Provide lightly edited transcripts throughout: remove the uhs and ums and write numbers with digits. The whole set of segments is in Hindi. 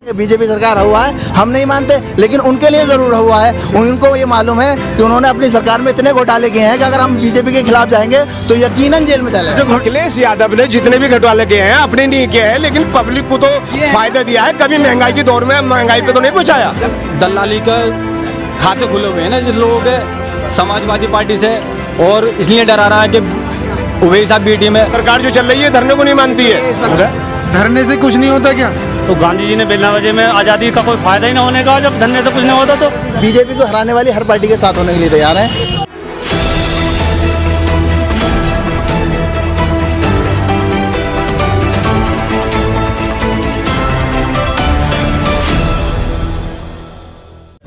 बीजेपी सरकार हुआ है, हम नहीं मानते, लेकिन उनके लिए जरूर हुआ है। उनको ये मालूम है कि उन्होंने अपनी सरकार में इतने घोटाले किए हैं कि अगर हम बीजेपी के खिलाफ जाएंगे तो यकीनन जेल में चले। अखिलेश यादव ने जितने भी घोटाले किए हैं अपने नहीं किए हैं, लेकिन पब्लिक को तो फायदा दिया है। कभी महंगाई के दौर में महंगाई पे तो नहीं पहुंचाया। दलाली का खाते खुले हुए हैं ना जिस लोगों के समाजवादी पार्टी से, और इसलिए डरा रहा है कि वही साहब बी टीम में सरकार जो चल रही है धरने को नहीं मानती है। धरने से कुछ नहीं होता क्या? तो गांधी जी ने बेलना वजह में आज़ादी का कोई फायदा ही ना होने का, जब धरने से कुछ नहीं होता। तो बीजेपी को हराने वाली हर पार्टी के साथ होने के लिए तैयार हैं।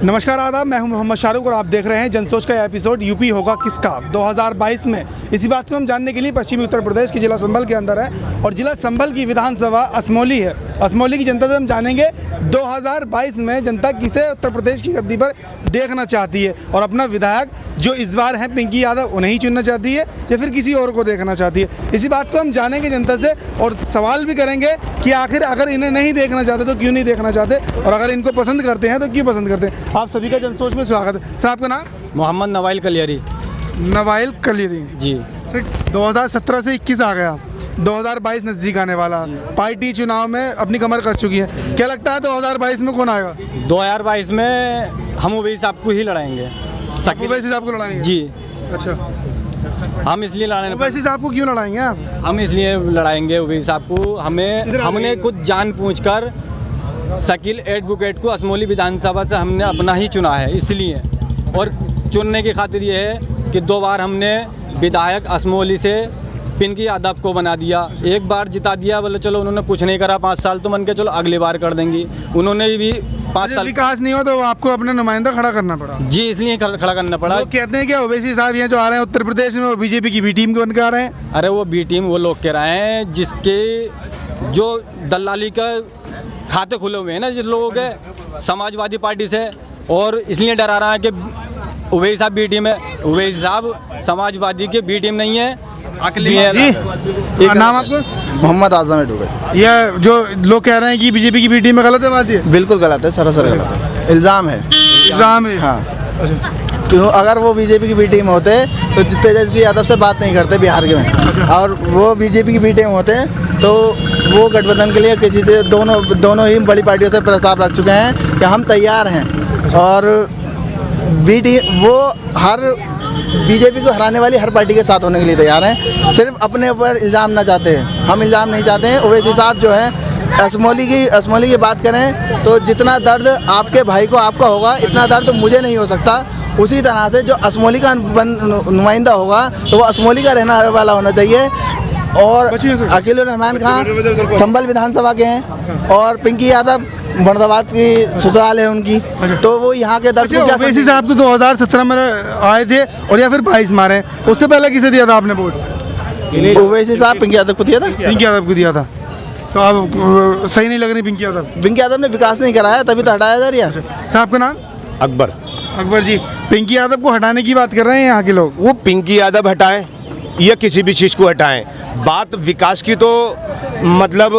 नमस्कार आदाब, मैं हूं मोहम्मद शाहरुख और आप देख रहे हैं जनसोच का यह एपिसोड यूपी होगा किसका 2022 में। इसी बात को हम जानने के लिए पश्चिमी उत्तर प्रदेश के जिला संभल के अंदर है और जिला संभल की विधानसभा असमौली है। असमौली की जनता से हम जानेंगे 2022 में जनता किसे उत्तर प्रदेश की गद्दी पर देखना चाहती है और अपना विधायक जो इस बार है पिंकी यादव उन्हें ही चुनना चाहती है या फिर किसी और को देखना चाहती है। इसी बात को हम जानेंगे जनता से और सवाल भी करेंगे कि आखिर अगर इन्हें नहीं देखना चाहते तो क्यों नहीं देखना चाहते, और अगर इनको पसंद करते हैं तो क्यों पसंद करते हैं। आप सभी का जनसोच में स्वागत है। साहब का नाम? मोहम्मद नवाइल कलियरी। नवाइल कलियरी जी। 2017 से 21 आ गया, 2022 नज़दीक आने वाला, पार्टी चुनाव में अपनी कमर कस चुकी है। क्या लगता है 2022 में कौन आएगा? 2022 में हम वही साहब को ही लड़ाएंगे। ओवैसी साहब को लड़ाएंगे? जी। अच्छा, हम इसलिए लड़ाएंगे। ओवैसी साहब को क्यों लड़ाएंगे आप? हम इसलिए लड़ाएंगे वही साहब को, हमने कुछ जान पूछकर शकील एडवोकेट को असमौली विधानसभा से हमने अपना ही चुना है, इसलिए। और चुनने की खातिर ये है कि 2 बार हमने विधायक असमौली से पिंकी यादव को बना दिया, 1 बार जिता दिया। बोले चलो उन्होंने कुछ नहीं करा 5 साल, तो मन के चलो अगली बार कर देंगी। उन्होंने भी 5 साल विकास नहीं हो तो आपको अपना नुमाइंदा खड़ा करना पड़ा। जी, इसलिए खड़ा करना पड़ा। वो कहते हैं कि ओवैसी साहब यहाँ जो आ रहे हैं उत्तर प्रदेश में वो बीजेपी की बी टीम के बन के आ रहे हैं। अरे वो बी टीम वो लोग कह रहे हैं जिसके जो दलाली का खाते खुले हुए हैं ना जिस लोगों के समाजवादी पार्टी से, और इसलिए डरा रहा है कि वही साहब बी टीम है। वही साहब समाजवादी के बी टीम नहीं है, अखिलेश जी। नाम आपको? मोहम्मद आजम है। यह जो लोग कह रहे हैं कि बीजेपी की बी टीम में गलत है बात? ये बिल्कुल गलत है, सरासर गलत है, इल्ज़ाम है। इल्ज़ाम है? हाँ। क्यों? अगर वो बीजेपी की बी टीम होते तो तेजस्वी यादव से बात नहीं करते बिहार के में, और वो बीजेपी की बी टीम होते तो वो गठबंधन के लिए किसी से दोनों ही बड़ी पार्टियों से प्रस्ताव रख चुके हैं कि हम तैयार हैं। और बी टीम वो हर बीजेपी को हराने वाली हर पार्टी के साथ होने के लिए तैयार हैं। सिर्फ अपने ऊपर इल्ज़ाम ना चाहते हैं, हम इल्ज़ाम नहीं चाहते हैं। ओवैसी साहब जो है असमौली की बात करें तो जितना दर्द आपके भाई को आपका होगा इतना दर्द मुझे नहीं हो सकता। उसी तरह से जो असमौली का नुमाइंदा होगा तो वो असमौली का रहने वाला होना चाहिए। और अकील रहमान खान संभल विधानसभा के हैं और पिंकी यादव मुर्दाबाद की ससुराल है उनकी, तो वो यहाँ के दर्द को क्या? ओवैसी साहब तो 2017 में आए थे और या फिर 22 मारे, उससे पहले किसे दिया था आपने वोट? ओवैसी साहब पिंकी यादव को दिया था। पिंकी यादव को दिया था, तो आप सही नहीं लग रही पिंकी यादव? पिंकी यादव ने विकास नहीं कराया तभी तो हटाया जा रहा है। साहब का नाम? अकबर। अकबर जी, पिंकी यादव को हटाने की बात कर रहे हैं यहाँ के लोग। वो पिंकी यादव हटाएं या किसी भी चीज़ को हटाएं, बात विकास की तो मतलब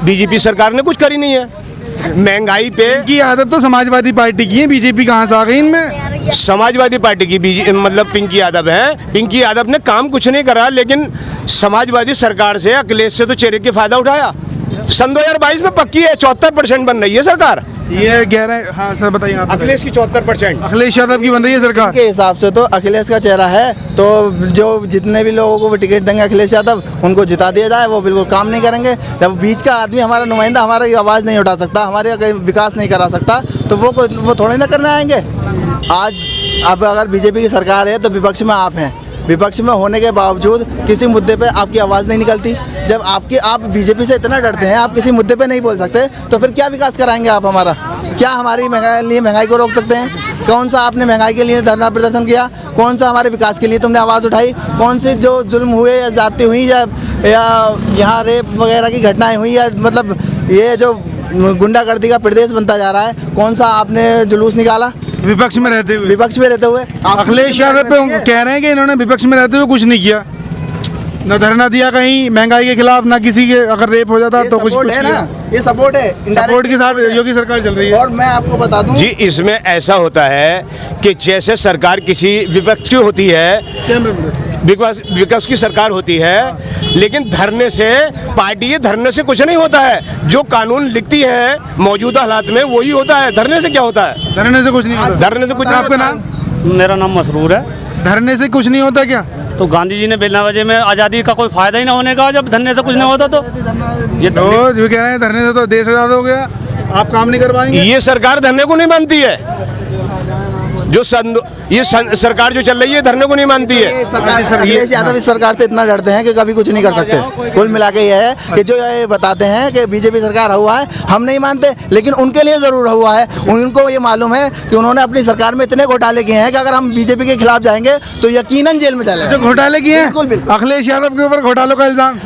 बीजेपी सरकार ने कुछ करी नहीं है। महंगाई पे पिंकी यादव तो समाजवादी पार्टी की है, बीजेपी कहाँ से आ गई इनमें? समाजवादी पार्टी की मतलब पिंकी यादव है। पिंकी यादव ने काम कुछ नहीं करा, लेकिन समाजवादी सरकार से अखिलेश से तो चेहरे के फायदा उठाया। सन 2022 में पक्की है 74% बन रही है सरकार। ये कह रहे हैं। हाँ सर बताइए आप। अखिलेश की 74%, अखिलेश यादव की बन रही है सरकार के हिसाब से तो अखिलेश का चेहरा है, तो जो जितने भी लोगों को वो टिकट देंगे अखिलेश यादव उनको जिता दिया जाए। वो बिल्कुल काम नहीं करेंगे। जब बीच का आदमी हमारा नुमाइंदा हमारी आवाज़ नहीं उठा सकता, हमारे विकास नहीं करा सकता, तो वो थोड़े ना करने आएंगे। आज अब अगर बीजेपी की सरकार है तो विपक्ष में आप हैं, विपक्ष में होने के बावजूद किसी मुद्दे पे आपकी आवाज़ नहीं निकलती। जब आप बीजेपी से इतना डरते हैं, आप किसी मुद्दे पे नहीं बोल सकते, तो फिर क्या विकास कराएंगे आप हमारा? क्या हमारी महंगाई को रोक सकते हैं? कौन सा आपने महंगाई के लिए धरना प्रदर्शन किया? कौन सा हमारे विकास के लिए तुमने आवाज़ उठाई? कौन से जो जुल्म हुए या जाती हुई या यहाँ रेप वगैरह की घटनाएँ हुई, या मतलब ये जो गुंडागर्दी का प्रदेश बनता जा रहा है, कौन सा आपने जुलूस निकाला? विपक्ष में रहते हुए अखिलेश यादव पे कह रहे हैं कि इन्होंने विपक्ष में रहते हुए कुछ नहीं किया। ना धरना दिया कहीं महंगाई के खिलाफ, ना किसी के अगर रेप हो जाता तो कुछ है ना, ये सपोर्ट है, सपोर्ट के साथ योगी सरकार चल रही है। और मैं आपको बता दूं जी, इसमें ऐसा होता है कि जैसे सरकार किसी विपक्ष की होती है, विकास की सरकार होती है, लेकिन धरने से पार्टी धरने से कुछ नहीं होता है। जो कानून लिखती है मौजूदा हालात में वही होता है। धरने से क्या होता है? धरने से कुछ नहीं होता। धरने से कुछ। आपका नाम? मेरा नाम मसरूर है। धरने से कुछ नहीं होता क्या? तो गांधी जी ने बेलना वजह में आज़ादी का कोई फायदा ही ना होने का, जब धरने से कुछ नहीं होता तो ये तो जो कह रहे हैं धरने से तो देश आजाद हो गया, आप काम नहीं कर पाएंगे। ये सरकार धरने को नहीं मानती है। ये सरकार जो चल रही है धरने को नहीं मानती है। अखिलेश यादव इस सरकार से इतना डरते हैं कि कभी कुछ नहीं कर सकते। कुल मिला के ये है कि जो ये बताते हैं कि बीजेपी सरकार हुआ है, हम नहीं मानते, लेकिन उनके लिए जरूर हुआ है। उनको ये मालूम है कि उन्होंने अपनी सरकार में इतने घोटाले किए हैं कि अगर हम बीजेपी के खिलाफ जाएंगे तो यकीनन जेल में चले। घोटाले किए हैं? बिल्कुल। अखिलेश यादव के ऊपर घोटालों का इल्जाम।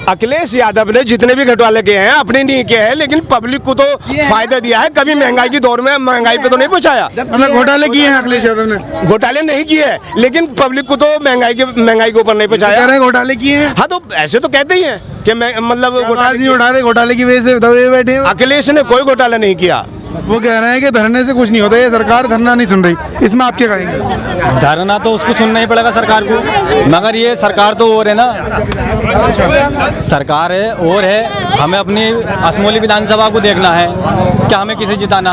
अखिलेश यादव ने जितने भी घोटाले किए हैं अपने नहीं किए हैं, लेकिन पब्लिक को तो फायदा दिया है। कभी महंगाई के दौर में महंगाई पे तो नहीं पहुंचाया। घोटाले किए हैं अखिलेश यादव ने? घोटाले नहीं किए हैं, लेकिन पब्लिक को तो महंगाई के ऊपर नहीं पहुंचाया। घोटाले किए हैं? हाँ, तो ऐसे तो कहते ही हैं कि मैं मतलब घोटाले की वजह से दबे बैठे हैं। अखिलेश ने कोई घोटाला नहीं किया। वो कह रहे हैं कि धरने से कुछ नहीं होता, ये सरकार धरना नहीं सुन रही। इसमें आप क्या कहेंगे? धरना तो उसको सुनना ही पड़ेगा सरकार को, मगर ये सरकार तो और है ना, सरकार है और है। हमें अपनी असमोली विधानसभा को देखना है क्या हमें किसे जिताना,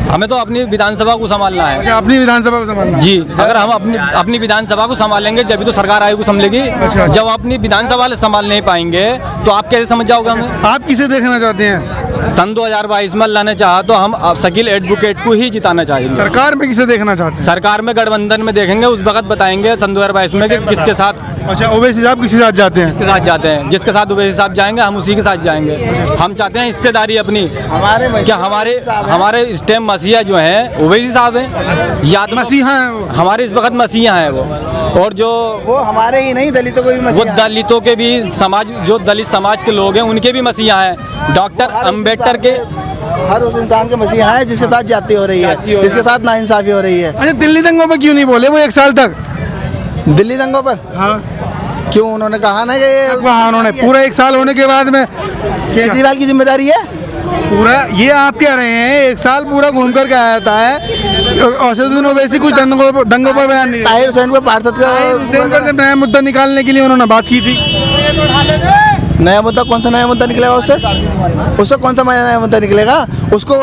हमें तो अपनी विधानसभा को संभालना है। अच्छा, अपनी विधानसभा को संभालना है। जी, अगर हम अपनी विधानसभा को संभालेंगे जब तो सरकार आएगी संभलेगी। जब अपनी विधानसभा संभाल नहीं पाएंगे तो आप कैसे समझ जाओगे हमें? आप किसे देखना चाहते हैं? सन 2022 में लाने चाहा तो हम शकील एडवोकेट को ही जिताना चाहेंगे। सरकार में किसे देखना चाहते हैं? सरकार में गठबंधन में देखेंगे, उस वक्त बताएंगे सन 2022 में कि किसके साथ। अच्छा, ओवैसी साहब किसके साथ जाते हैं? किसके साथ जाते हैं? जिसके साथ ओवैसी साहब जाएंगे हम उसी के साथ जाएंगे। हम चाहते हैं हिस्सेदारी अपनी। क्या हमारे इस टाइम मसीहा जो है ओवैसी साहब हैं, या तो मसीहा हैं वो? हमारे इस वक्त मसीहा हैं वो। और जो वो हमारे ही नहीं, दलितों को भी वो दलितों के भी समाज, जो दलित समाज के लोग हैं उनके भी मसीहा हैं। डॉक्टर अम्बेडकर के हर उस इंसान के मसीहा है जिसके साथ जाती हो रही है, जिसके साथ नाइंसाफी हो रही है। अच्छा, दिल्ली दंगों पर क्यों नहीं बोले वो 1 साल तक? दिल्ली दंगों पर? हाँ, क्यों? उन्होंने कहा ना कि वहाँ उन्होंने पूरा 1 साल होने के बाद में केजरीवाल की जिम्मेदारी है पूरा। ये आप कह रहे हैं 1 साल पूरा घूम कर के आता है, औसतन ओवैसी कुछ दंगों पर बयान नहीं। ताहिर हुसैन को पार्षद से नया मुद्दा निकालने के लिए उन्होंने बात की थी। नया मुद्दा? कौन सा नया मुद्दा निकलेगा उससे? कौन सा नया मुद्दा निकलेगा? उसको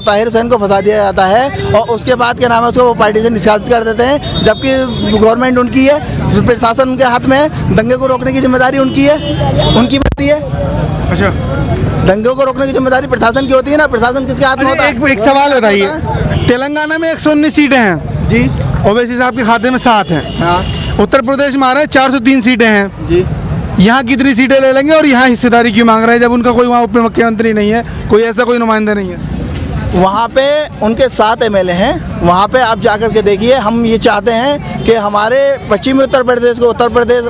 ताहिर हुसैन को फंसा दिया जाता है और उसके बाद क्या नाम है, उसको वो पार्टी से निष्कासित कर देते हैं, जबकि गवर्नमेंट उनकी है, प्रशासन उनके हाथ में है। दंगे को रोकने की जिम्मेदारी उनकी है, उनकी बनती है। अच्छा, दंगों को रोकने की जिम्मेदारी प्रशासन की होती है ना। प्रशासन किसके हाथ में होता है? एक सवाल बताइए, तेलंगाना में 119 सीटें हैं जी, ओवैसी साहब के खाते में 7 हैं। हाँ उत्तर प्रदेश में आ रहे हैं 403 सीटें हैं जी। यहाँ कितनी सीटें ले लेंगे और यहाँ हिस्सेदारी क्यों मांग रहे हैं जब उनका कोई वहाँ उप मुख्यमंत्री नहीं है, कोई ऐसा कोई नुमाइंदा नहीं है? वहाँ पे उनके 7 एमएलए हैं। वहाँ पे आप जाकर के देखिए। हम ये चाहते हैं कि हमारे पश्चिमी उत्तर प्रदेश को,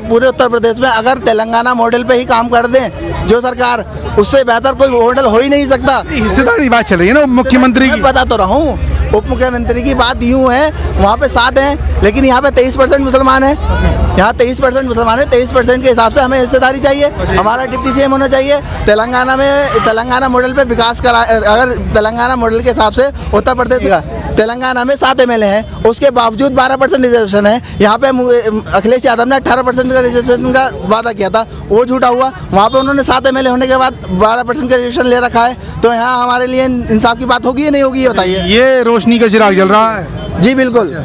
पूरे उत्तर प्रदेश में अगर तेलंगाना मॉडल पे ही काम कर दें जो सरकार, उससे बेहतर कोई मॉडल हो ही नहीं सकता। हिस्सेदारी बात चल रही है ना मुख्यमंत्री की। बता तो रहा हूँ, उप मुख्यमंत्री की बात यूँ है, वहाँ पे 7 हैं, लेकिन यहाँ पे 23% मुसलमान हैं। यहाँ 23% मुसलमान है। 23% के हिसाब से हमें हिस्सेदारी चाहिए। हमारा डिप्टी सीएम होना चाहिए। तेलंगाना मॉडल पे विकास करा। अगर तेलंगाना मॉडल के हिसाब से उत्तर प्रदेश का, तेलंगाना में 7 एमएलए हैं, उसके बावजूद 12% रिजर्वेशन है। यहाँ पे अखिलेश यादव ने 18% का रिजर्वेशन का वादा किया था, वो झूठा हुआ। वहाँ पे उन्होंने 7 एमएलए होने के बाद 12% का रिजर्वेशन ले रखा है। तो यहाँ हमारे लिए इंसाफ की बात होगी या नहीं होगी, ये बताइए। ये रोशनी का चिराग जल रहा है। जी बिल्कुल।